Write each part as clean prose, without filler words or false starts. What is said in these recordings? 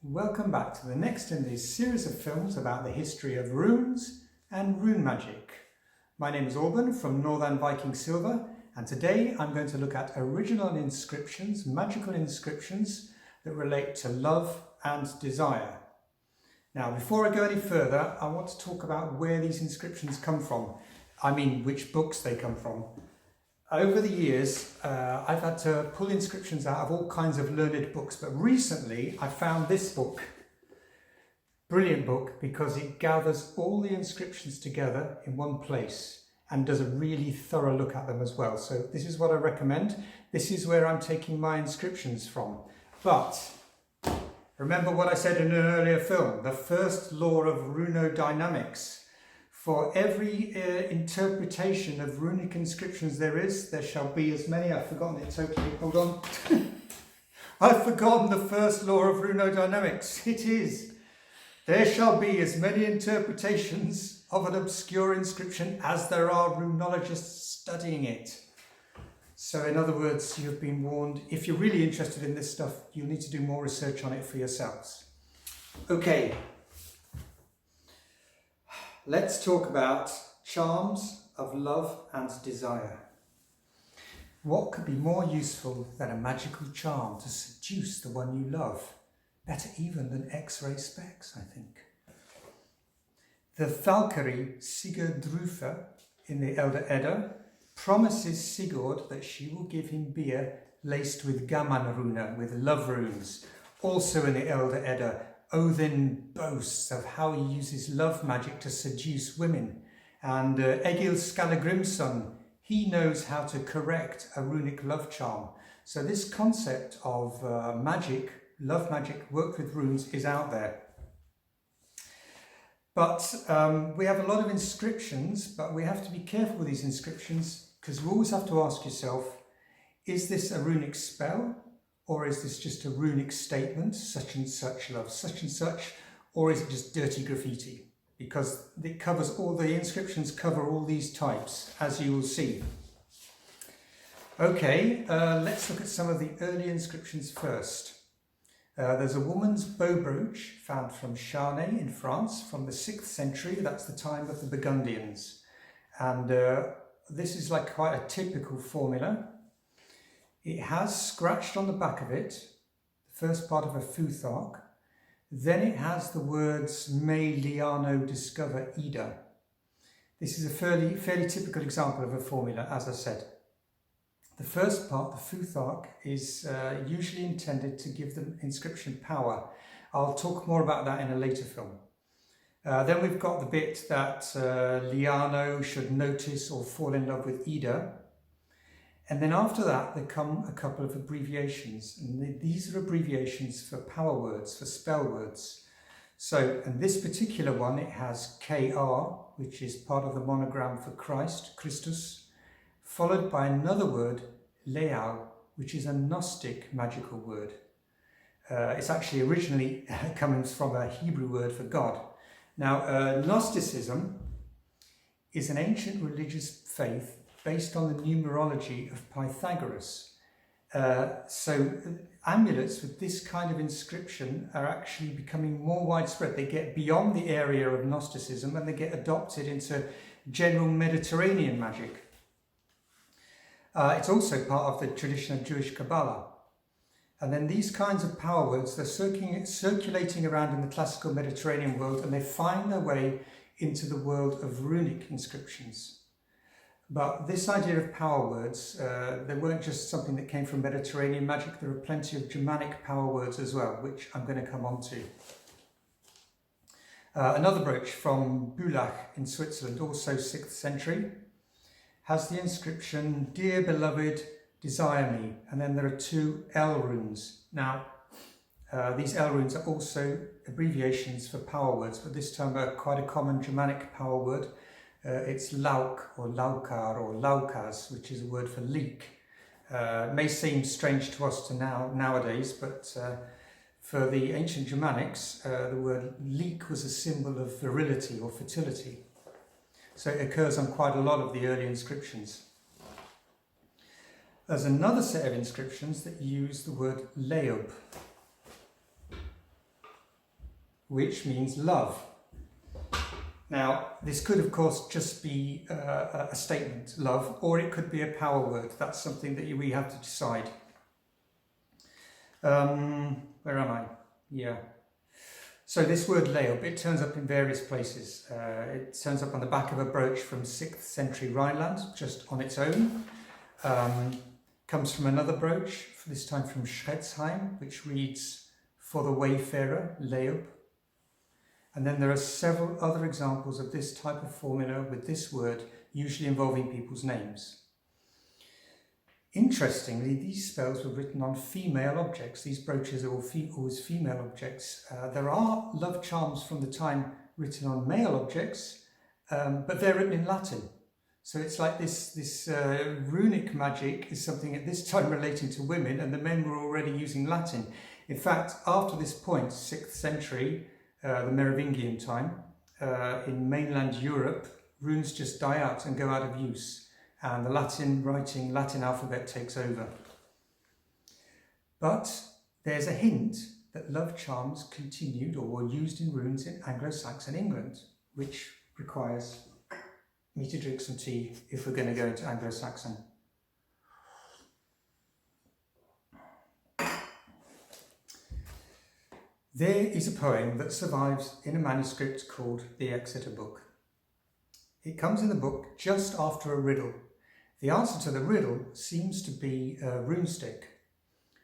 Welcome back to the next in this series of films about the history of runes and rune magic. My name is Alban from Northern Viking Silver, and today I'm going to look at original inscriptions, magical inscriptions that relate to love and desire. Now, before I go any further, I want to talk about where these inscriptions come from. I mean, which books they come from. Over the years, I've had to pull inscriptions out of all kinds of learned books, but recently I found this book. Brilliant book, because it gathers all the inscriptions together in one place and does a really thorough look at them as well. So this is what I recommend. This is where I'm taking my inscriptions from. But remember what I said in an earlier film, the first law of runodynamics. For every interpretation of runic inscriptions there shall be as many. I've forgotten it totally. Hold on. I've forgotten the first law of runodynamics. It is, there shall be as many interpretations of an obscure inscription as there are runologists studying it. So in other words, you've been warned. If you're really interested in this stuff, you'll need to do more research on it for yourselves. Okay. Let's talk about charms of love and desire. What could be more useful than a magical charm to seduce the one you love? Better even than X-ray specs, I think. The Valkyrie Sigurdrufa in the Elder Edda promises Sigurd that she will give him beer laced with gamanruna, with love runes. Also in the Elder Edda, Odin boasts of how he uses love magic to seduce women, and Egil Skallagrimsson, he knows how to correct a runic love charm. So this concept of magic, love magic worked with runes is out there. But we have a lot of inscriptions, but we have to be careful with these inscriptions because you always have to ask yourself, is this a runic spell? Or is this just a runic statement, such and such loves such and such, or is it just dirty graffiti? Because it covers all the inscriptions cover all these types, as you will see. Okay, let's look at some of the early inscriptions first. There's a woman's bow brooch found from Charnay in France from the 6th century. That's the time of the Burgundians. And this is like quite a typical formula. It has scratched on the back of it, the first part of a futhark. Then it has the words, "May Liano discover Ida." This is a fairly typical example of a formula, as I said. The first part, the futhark, is usually intended to give the inscription power. I'll talk more about that in a later film. Then we've got the bit that Liano should notice or fall in love with Ida. And then after that, there come a couple of abbreviations. And these are abbreviations for power words, for spell words. So, in this particular one, it has KR, which is part of the monogram for Christ, Christus, followed by another word, Leau, which is a Gnostic magical word. It's actually originally coming from a Hebrew word for God. Now, Gnosticism is an ancient religious faith based on the numerology of Pythagoras. So amulets with this kind of inscription are actually becoming more widespread. They get beyond the area of Gnosticism and they get adopted into general Mediterranean magic. It's also part of the tradition of Jewish Kabbalah. And then these kinds of power words, they're circulating around in the classical Mediterranean world, and they find their way into the world of runic inscriptions. But this idea of power words, they weren't just something that came from Mediterranean magic. There are plenty of Germanic power words as well, which I'm going to come on to. Another brooch from Bulach in Switzerland, also 6th century, has the inscription, "Dear beloved, desire me." And then there are 2 L runes. Now, these L runes are also abbreviations for power words, but this time are quite a common Germanic power word. It's lauk or laukar or laukas, which is a word for leek. It may seem strange to us nowadays, but for the ancient Germanics, the word leek was a symbol of virility or fertility. So it occurs on quite a lot of the early inscriptions. There's another set of inscriptions that use the word leob. which means love. Now, this could, of course, just be a statement, love, or it could be a power word. That's something that we have to decide. Where am I? Yeah. So this word leob, it turns up in various places. It turns up on the back of a brooch from 6th century Rhineland, just on its own. Comes from another brooch, this time from Schretzheim, which reads, for the wayfarer, leob. And then there are several other examples of this type of formula with this word, usually involving people's names. Interestingly, these spells were written on female objects. These brooches are always female objects. There are love charms from the time written on male objects, but they're written in Latin. So it's like this runic magic is something at this time relating to women, and the men were already using Latin. In fact, after this point, 6th century, the Merovingian time, in mainland Europe, runes just die out and go out of use, and the Latin alphabet takes over. But there's a hint that love charms continued or were used in runes in Anglo Saxon England, which requires me to drink some tea if we're going to go into Anglo Saxon. There is a poem that survives in a manuscript called the Exeter Book. It comes in the book just after a riddle. The answer to the riddle seems to be a rune stick.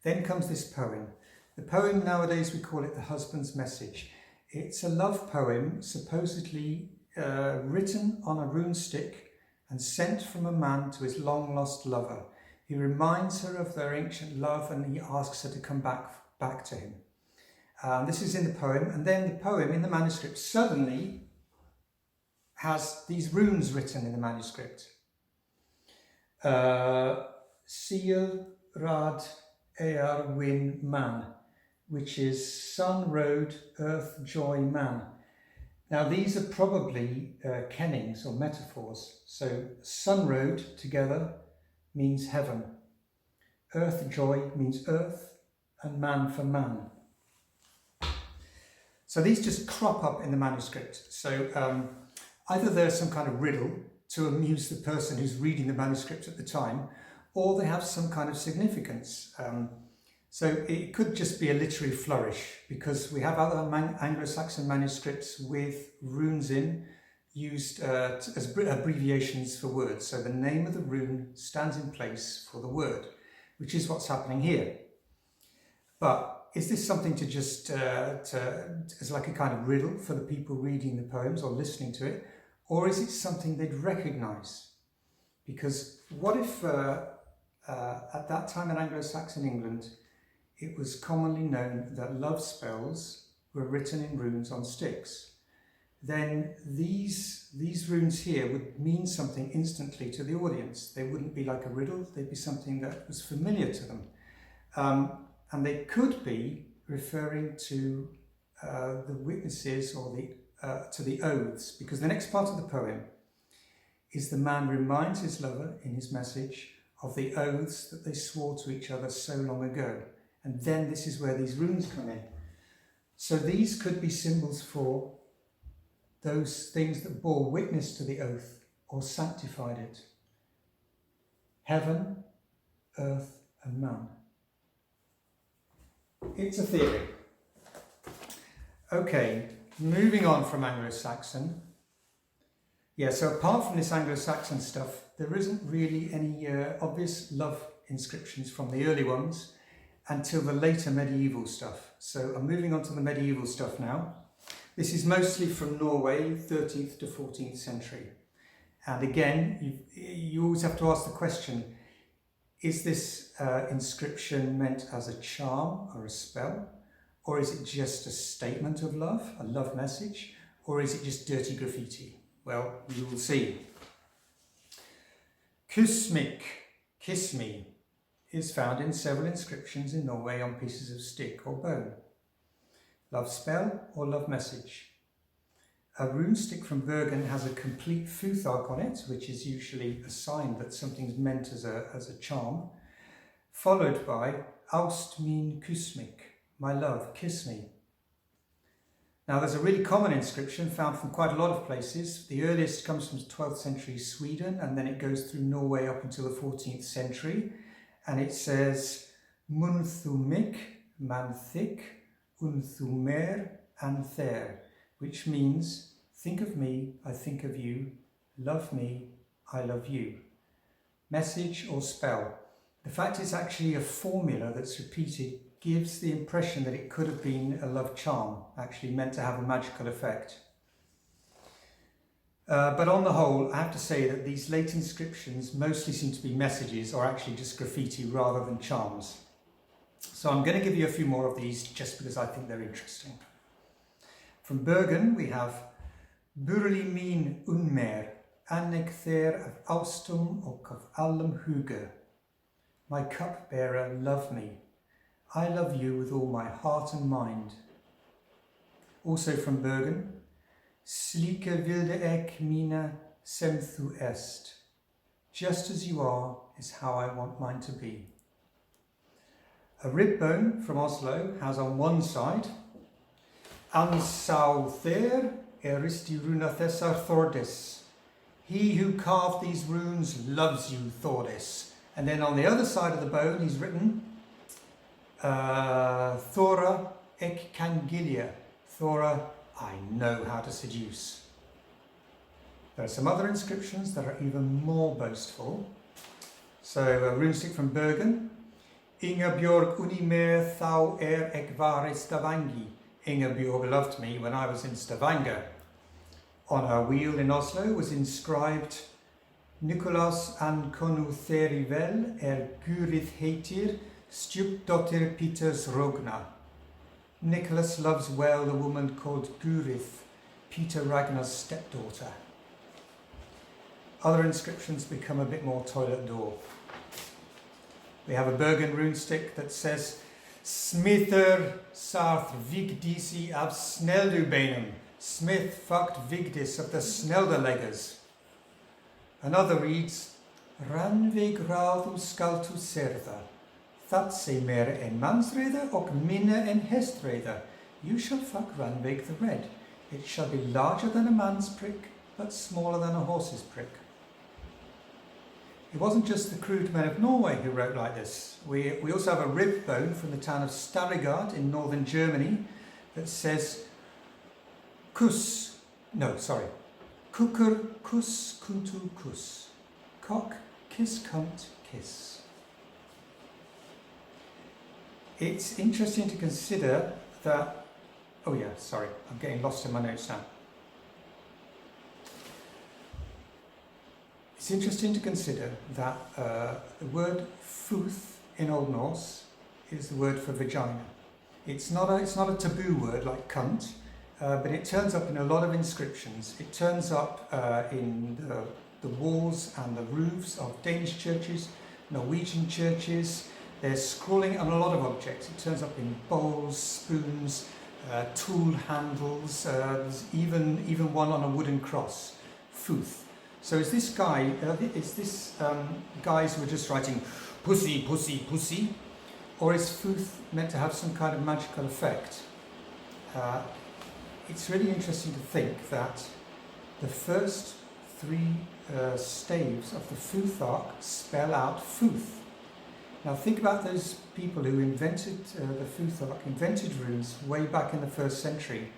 Then comes this poem. The poem, nowadays we call it the husband's message. It's a love poem supposedly written on a rune stick and sent from a man to his long lost lover. He reminds her of their ancient love and he asks her to come back to him. This is in the poem, and then the poem in the manuscript suddenly has these runes written in the manuscript. Seal Rad Ear Win Man, which is sun, road, earth, joy, man. Now these are probably kennings or metaphors. So sun road together means heaven, earth joy means earth, and man for man. So these just crop up in the manuscript. So either there's some kind of riddle to amuse the person who's reading the manuscript at the time, or they have some kind of significance. So it could just be a literary flourish, because we have other Anglo-Saxon manuscripts with runes in, used as abbreviations for words. So the name of the rune stands in place for the word, which is what's happening here. But is this something to just, as like a kind of riddle for the people reading the poems or listening to it? Or is it something they'd recognise? Because what if at that time in Anglo-Saxon England, it was commonly known that love spells were written in runes on sticks? Then these runes here would mean something instantly to the audience. They wouldn't be like a riddle, they'd be something that was familiar to them. And they could be referring to the witnesses or to the oaths, because the next part of the poem is the man reminds his lover in his message of the oaths that they swore to each other so long ago. And then this is where these runes come in. So these could be symbols for those things that bore witness to the oath or sanctified it. Heaven, earth, and man. It's a theory. Okay, moving on from Anglo-Saxon. Yeah, so apart from this Anglo-Saxon stuff, there isn't really any obvious love inscriptions from the early ones until the later medieval stuff. So I'm moving on to the medieval stuff now. This is mostly from Norway, 13th to 14th century. And again, you always have to ask the question, is this inscription meant as a charm or a spell? Or is it just a statement of love, a love message? Or is it just dirty graffiti? Well, you will see. Kusmik, kiss me, is found in several inscriptions in Norway on pieces of stick or bone. Love spell or love message. A rune stick from Bergen has a complete futhark on it, which is usually a sign that something's meant as a charm, followed by Aust min kusmik, my love, kiss me. Now there's a really common inscription found from quite a lot of places. The earliest comes from 12th century Sweden, and then it goes through Norway up until the 14th century. And it says, Mun thu mick, man thick, un thu mer, an ther, which means, think of me, I think of you, love me, I love you. Message or spell. The fact it's actually a formula that's repeated gives the impression that it could have been a love charm, actually meant to have a magical effect. But on the whole, I have to say that these late inscriptions mostly seem to be messages or actually just graffiti rather than charms. So I'm going to give you a few more of these just because I think they're interesting. From Bergen we have Burli min unmer, annek ther of austum och of allum huge. My cupbearer, love me. I love you with all my heart and mind. Also from Bergen, Slike wilde ek mina sem thu est. Just as you are is how I want mine to be. A rib bone from Oslo has on one side, Ansau ther eristi runa thessar thordis. He who carved these runes loves you, Thordis. And then on the other side of the bone he's written, Thora ek cangilia. Thora, I know how to seduce. There are some other inscriptions that are even more boastful. So a runestick from Bergen. Ingebjorg unimer thou ek var i Stavanger. Ingebjorg loved me when I was in Stavanger. On her wheel in Oslo was inscribed Nicolas an konu therivel Gurith heitir stjupdotter Peters Rogna. Nicholas loves well the woman called Gurith, Peter Ragnar's stepdaughter. Other inscriptions become a bit more toilet door. We have a Bergen runestick that says Smither sarth Vigdisi av Sneldubenum. Smith fucked Vigdis of the Snelderleggers. Another reads Ranvig radu skaltu serða. That say mer en mansreder och minne en hestreder. You shall fuck Ranvig the Red. It shall be larger than a man's prick, but smaller than a horse's prick. It wasn't just the crude men of Norway who wrote like this. We also have a rib bone from the town of Starregard in northern Germany that says Kuss, Kukur kus kuntu kus. Cock, kiss, cunt, kiss. It's interesting to consider that, I'm getting lost in my notes now. It's interesting to consider that the word futh in Old Norse is the word for vagina. It's not a taboo word like cunt, but it turns up in a lot of inscriptions. It turns up in the walls and the roofs of Danish churches, Norwegian churches. There's scrawling on a lot of objects. It turns up in bowls, spoons, tool handles, there's even one on a wooden cross, futh. So is this guy, guys who are just writing pussy, pussy, pussy, or is futh meant to have some kind of magical effect? It's really interesting to think that the first three staves of the futh arc spell out futh. Now think about those people who invented the futh arc, invented runes way back in the 1st century.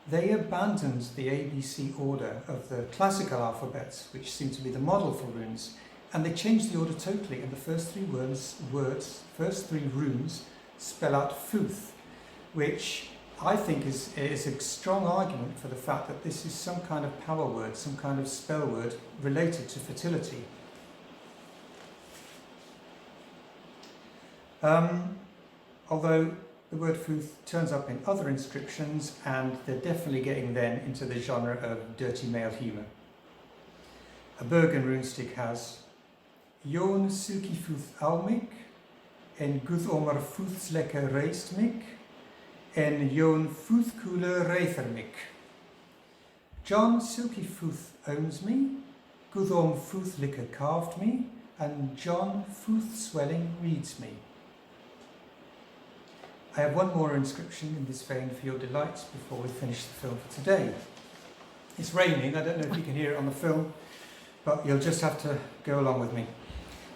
They abandoned the ABC order of the classical alphabets, which seem to be the model for runes, and they changed the order totally, and the first three first three runes spell out futh, which I think is a strong argument for the fact that this is some kind of power word, some kind of spell word related to fertility. Although the word futh turns up in other inscriptions, and they're definitely getting then into the genre of dirty male humour. A Bergen runestick has Jon silky futh almik, en guðomar futhslekke reistmik, en Jon futhkule reithermik. John silky futh owns me, Guðom futhlikke carved me, and John futh swelling reads me. I have one more inscription in this vein for your delights before we finish the film for today. It's raining, I don't know if you can hear it on the film, but you'll just have to go along with me.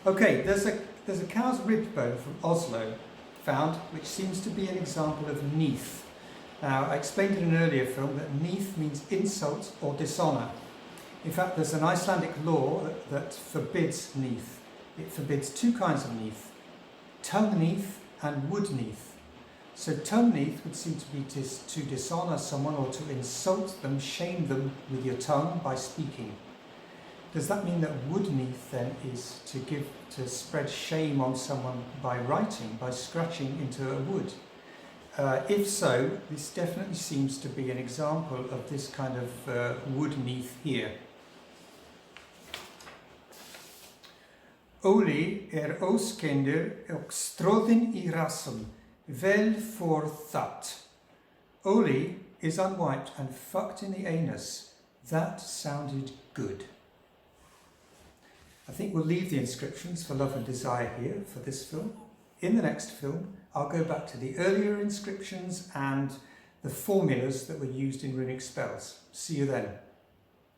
Okay, there's a cow's rib bone from Oslo found, which seems to be an example of neath. Now, I explained in an earlier film that neath means insult or dishonour. In fact, there's an Icelandic law that forbids neath. It forbids two kinds of neath, tongue neath and wood neath. So tongue neath would seem to be to dishonour someone or to insult them, shame them with your tongue by speaking. Does that mean that wood neath then is to spread shame on someone by writing, by scratching into a wood? If so, this definitely seems to be an example of this kind of wood neath here. Oli óskender och stróðin í rassum, vel for that. Oli is unwiped and fucked in the anus. That sounded good. I think we'll leave the inscriptions for love and desire here for this film. In the next film, I'll go back to the earlier inscriptions and the formulas that were used in runic spells. See you then.